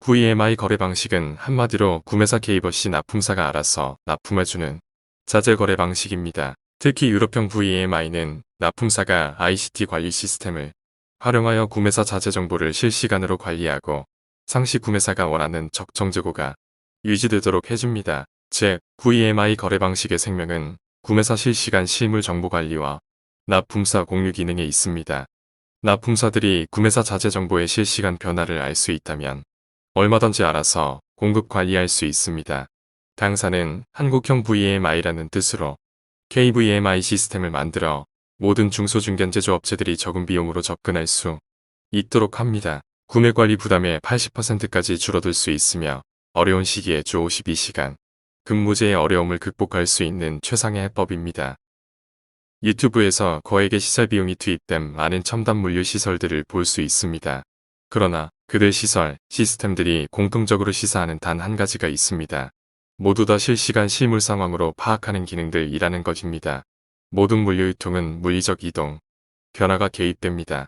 VMI 거래 방식은 한마디로 구매사 개입 없이 납품사가 알아서 납품해주는 자재 거래 방식입니다. 특히 유럽형 VMI는 납품사가 ICT 관리 시스템을 활용하여 구매사 자재 정보를 실시간으로 관리하고 상시 구매사가 원하는 적정 재고가 유지되도록 해줍니다. 즉, VMI 거래 방식의 생명은 구매사 실시간 실물 정보 관리와 납품사 공유 기능에 있습니다. 납품사들이 구매사 자재 정보의 실시간 변화를 알 수 있다면 얼마든지 알아서 공급 관리할 수 있습니다. 당사는 한국형 VMI라는 뜻으로 KVMI 시스템을 만들어 모든 중소중견 제조업체들이 적은 비용으로 접근할 수 있도록 합니다. 구매 관리 부담의 80%까지 줄어들 수 있으며 어려운 시기에 주 52시간 근무제의 어려움을 극복할 수 있는 최상의 해법입니다. 유튜브에서 거액의 시설 비용이 투입된 많은 첨단 물류 시설들을 볼 수 있습니다. 그러나 그들 시설, 시스템들이 공통적으로 시사하는 단 한 가지가 있습니다. 모두 다 실시간 실물 상황으로 파악하는 기능들이라는 것입니다. 모든 물류 유통은 물리적 이동, 변화가 개입됩니다.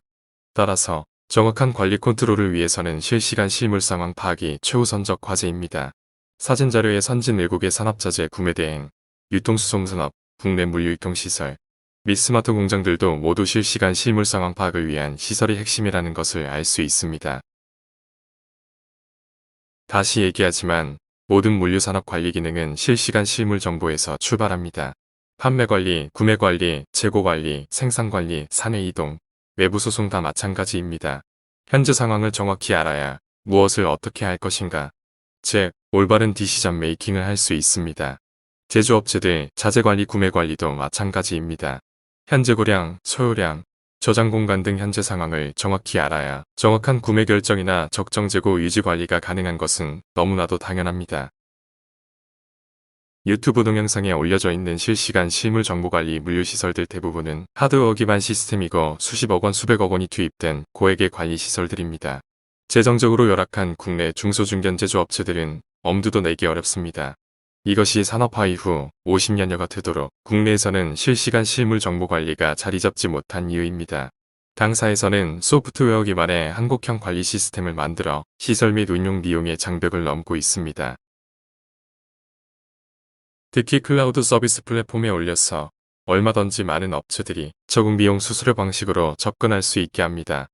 따라서 정확한 관리 컨트롤을 위해서는 실시간 실물 상황 파악이 최우선적 과제입니다. 사진자료의 선진 외국의 산업자재 구매 대행, 유통수송산업, 국내 물류유통시설, 및 스마트 공장들도 모두 실시간 실물 상황 파악을 위한 시설이 핵심이라는 것을 알 수 있습니다. 다시 얘기하지만 모든 물류산업 관리 기능은 실시간 실물 정보에서 출발합니다. 판매 관리, 구매 관리, 재고 관리, 생산 관리, 사내 이동, 외부 소송 다 마찬가지입니다. 현재 상황을 정확히 알아야 무엇을 어떻게 할 것인가, 즉 올바른 디시전 메이킹을 할 수 있습니다. 제조업체들 자재 관리, 구매 관리도 마찬가지입니다. 현재 고량, 소요량, 저장 공간 등 현재 상황을 정확히 알아야 정확한 구매 결정이나 적정 재고 유지 관리가 가능한 것은 너무나도 당연합니다. 유튜브 동영상에 올려져 있는 실시간 실물 정보관리 물류시설들 대부분은 하드웨어 기반 시스템이고 수십억 원, 수백억 원이 투입된 고액의 관리 시설들입니다. 재정적으로 열악한 국내 중소중견 제조업체들은 엄두도 내기 어렵습니다. 이것이 산업화 이후 50년여가 되도록 국내에서는 실시간 실물 정보 관리가 자리 잡지 못한 이유입니다. 당사에서는 소프트웨어 기반의 한국형 관리 시스템을 만들어 시설 및 운용 비용의 장벽을 넘고 있습니다. 특히 클라우드 서비스 플랫폼에 올려서 얼마든지 많은 업체들이 적은 비용 수수료 방식으로 접근할 수 있게 합니다.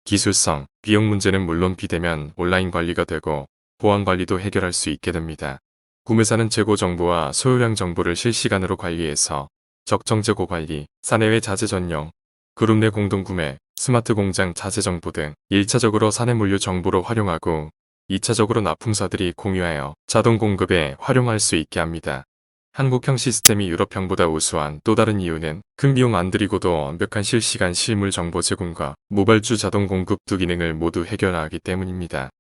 기술성, 비용 문제는 물론 비대면 온라인 관리가 되고 보안 관리도 해결할 수 있게 됩니다. 구매사는 재고 정보와 소요량 정보를 실시간으로 관리해서 적정 재고 관리, 사내외 자재 전용, 그룹 내 공동구매, 스마트 공장 자재 정보 등 1차적으로 사내 물류 정보로 활용하고 2차적으로 납품사들이 공유하여 자동 공급에 활용할 수 있게 합니다. 한국형 시스템이 유럽형보다 우수한 또 다른 이유는 큰 비용 안 들이고도 완벽한 실시간 실물 정보 제공과 모발주 자동 공급 두 기능을 모두 해결하기 때문입니다.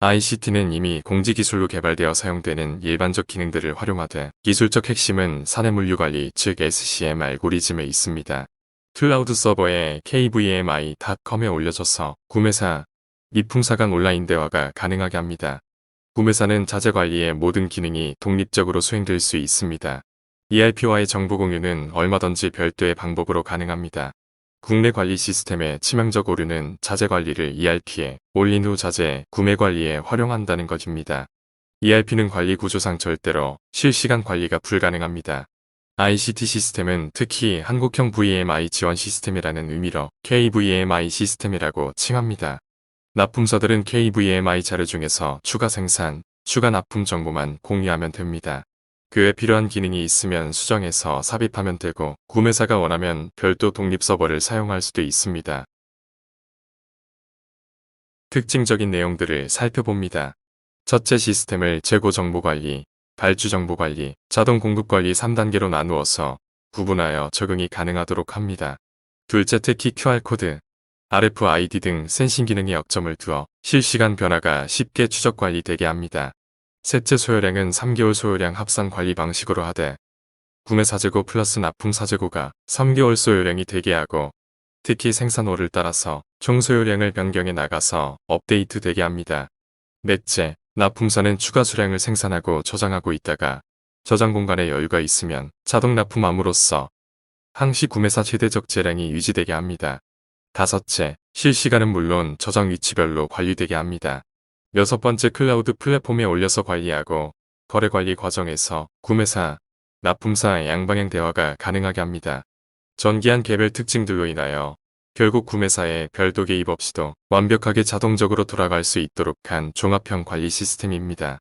ICT는 이미 공지기술로 개발되어 사용되는 일반적 기능들을 활용하되 기술적 핵심은 사내 물류 관리 즉 SCM 알고리즘에 있습니다. 클라우드 서버에 kvmi.com에 올려져서 구매사, 납품사 간 온라인 대화가 가능하게 합니다. 구매사는 자재 관리의 모든 기능이 독립적으로 수행될 수 있습니다. ERP와의 정보 공유는 얼마든지 별도의 방법으로 가능합니다. 국내 관리 시스템의 치명적 오류는 자재 관리를 ERP에 올린 후 자재 구매 관리에 활용한다는 것입니다. ERP는 관리 구조상 절대로 실시간 관리가 불가능합니다. ICT 시스템은 특히 한국형 VMI 지원 시스템이라는 의미로 KVMI 시스템이라고 칭합니다. 납품사들은 KVMI 자료 중에서 추가 생산, 추가 납품 정보만 공유하면 됩니다. 그 외 필요한 기능이 있으면 수정해서 삽입하면 되고 구매사가 원하면 별도 독립 서버를 사용할 수도 있습니다. 특징적인 내용들을 살펴봅니다. 첫째, 시스템을 재고 정보 관리, 발주 정보 관리, 자동 공급 관리 3단계로 나누어서 구분하여 적용이 가능하도록 합니다. 둘째, 특히 QR코드, RFID 등 센싱 기능에 역점을 두어 실시간 변화가 쉽게 추적 관리되게 합니다. 셋째, 소요량은 3개월 소요량 합산 관리 방식으로 하되 구매사 재고 플러스 납품사 재고가 3개월 소요량이 되게 하고 특히 생산호를 따라서 총 소요량을 변경해 나가서 업데이트 되게 합니다. 넷째, 납품사는 추가 수량을 생산하고 저장하고 있다가 저장 공간에 여유가 있으면 자동 납품함으로써 항시 구매사 최대적 재량이 유지되게 합니다. 다섯째, 실시간은 물론 저장 위치별로 관리되게 합니다. 6번째, 클라우드 플랫폼에 올려서 관리하고 거래 관리 과정에서 구매사, 납품사 양방향 대화가 가능하게 합니다. 전기한 개별 특징들로 인하여 결국 구매사의 별도 개입 없이도 완벽하게 자동적으로 돌아갈 수 있도록 한 종합형 관리 시스템입니다.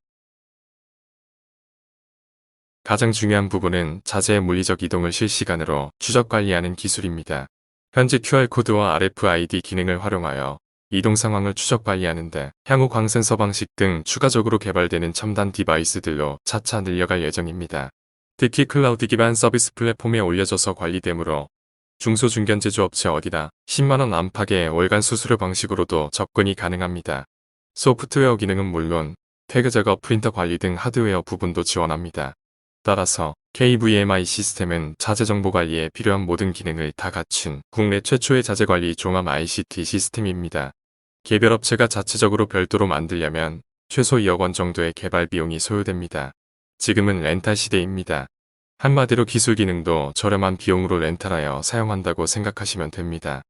가장 중요한 부분은 자재의 물리적 이동을 실시간으로 추적 관리하는 기술입니다. 현재 QR코드와 RFID 기능을 활용하여 이동 상황을 추적 관리하는데 향후 광센서 방식 등 추가적으로 개발되는 첨단 디바이스들로 차차 늘려갈 예정입니다. 특히 클라우드 기반 서비스 플랫폼에 올려져서 관리되므로 중소중견 제조업체 어디나 10만원 안팎의 월간 수수료 방식으로도 접근이 가능합니다. 소프트웨어 기능은 물론 태그 작업, 프린터 관리 등 하드웨어 부분도 지원합니다. 따라서 KVMI 시스템은 자재 정보 관리에 필요한 모든 기능을 다 갖춘 국내 최초의 자재 관리 종합 ICT 시스템입니다. 개별 업체가 자체적으로 별도로 만들려면 최소 2억 원 정도의 개발 비용이 소요됩니다. 지금은 렌탈 시대입니다. 한마디로 기술 기능도 저렴한 비용으로 렌탈하여 사용한다고 생각하시면 됩니다.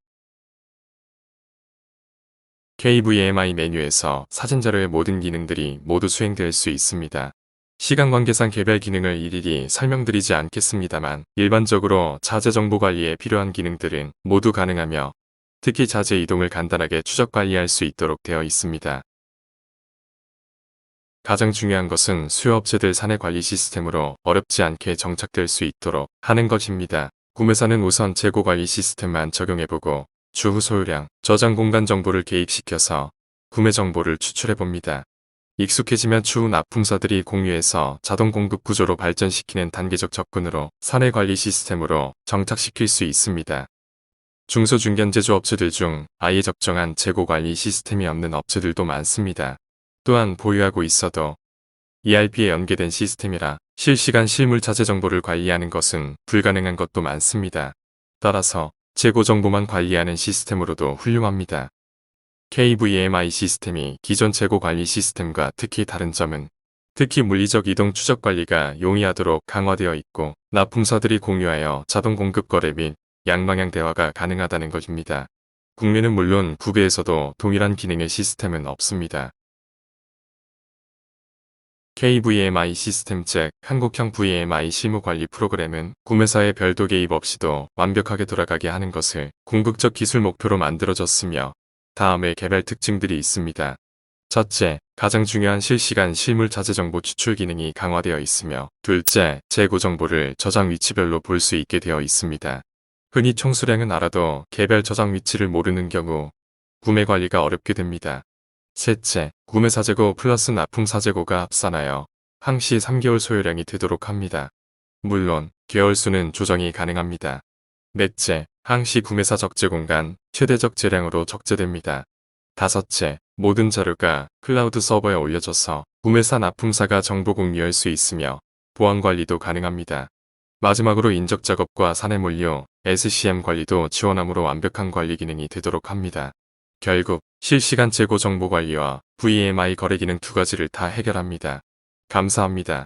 KVMI 메뉴에서 사진자료의 모든 기능들이 모두 수행될 수 있습니다. 시간 관계상 개별 기능을 일일이 설명드리지 않겠습니다만 일반적으로 자재 정보 관리에 필요한 기능들은 모두 가능하며 특히 자재 이동을 간단하게 추적 관리할 수 있도록 되어 있습니다. 가장 중요한 것은 수요업체들 사내 관리 시스템으로 어렵지 않게 정착될 수 있도록 하는 것입니다. 구매사는 우선 재고 관리 시스템만 적용해보고 주후 소요량, 저장 공간 정보를 개입시켜서 구매 정보를 추출해봅니다. 익숙해지면 추후 납품사들이 공유해서 자동 공급 구조로 발전시키는 단계적 접근으로 사내 관리 시스템으로 정착시킬 수 있습니다. 중소중견 제조업체들 중 아예 적정한 재고 관리 시스템이 없는 업체들도 많습니다. 또한 보유하고 있어도 ERP에 연계된 시스템이라 실시간 실물 자재 정보를 관리하는 것은 불가능한 것도 많습니다. 따라서 재고 정보만 관리하는 시스템으로도 훌륭합니다. KVMI 시스템이 기존 재고 관리 시스템과 특히 다른 점은 특히 물리적 이동 추적 관리가 용이하도록 강화되어 있고 납품사들이 공유하여 자동 공급 거래 및 양방향 대화가 가능하다는 것입니다. 국내는 물론 국외에서도 동일한 기능의 시스템은 없습니다. KVMI 시스템 즉 한국형 VMI 실무관리 프로그램은 구매사의 별도 개입 없이도 완벽하게 돌아가게 하는 것을 궁극적 기술 목표로 만들어졌으며 다음의 개발 특징들이 있습니다. 첫째, 가장 중요한 실시간 실물 자재 정보 추출 기능이 강화되어 있으며 둘째, 재고 정보를 저장 위치별로 볼 수 있게 되어 있습니다. 흔히 총수량은 알아도 개별 저장 위치를 모르는 경우 구매 관리가 어렵게 됩니다. 셋째, 구매사 재고 플러스 납품사 재고가 합산하여 항시 3개월 소요량이 되도록 합니다. 물론 개월수는 조정이 가능합니다. 넷째, 항시 구매사 적재 공간 최대적 재량으로 적재됩니다. 다섯째, 모든 자료가 클라우드 서버에 올려져서 구매사 납품사가 정보 공유할 수 있으며 보안 관리도 가능합니다. 마지막으로 인적 작업과 사내 물류, SCM 관리도 지원함으로 완벽한 관리 기능이 되도록 합니다. 결국 실시간 재고 정보 관리와 VMI 거래 기능 두 가지를 다 해결합니다. 감사합니다.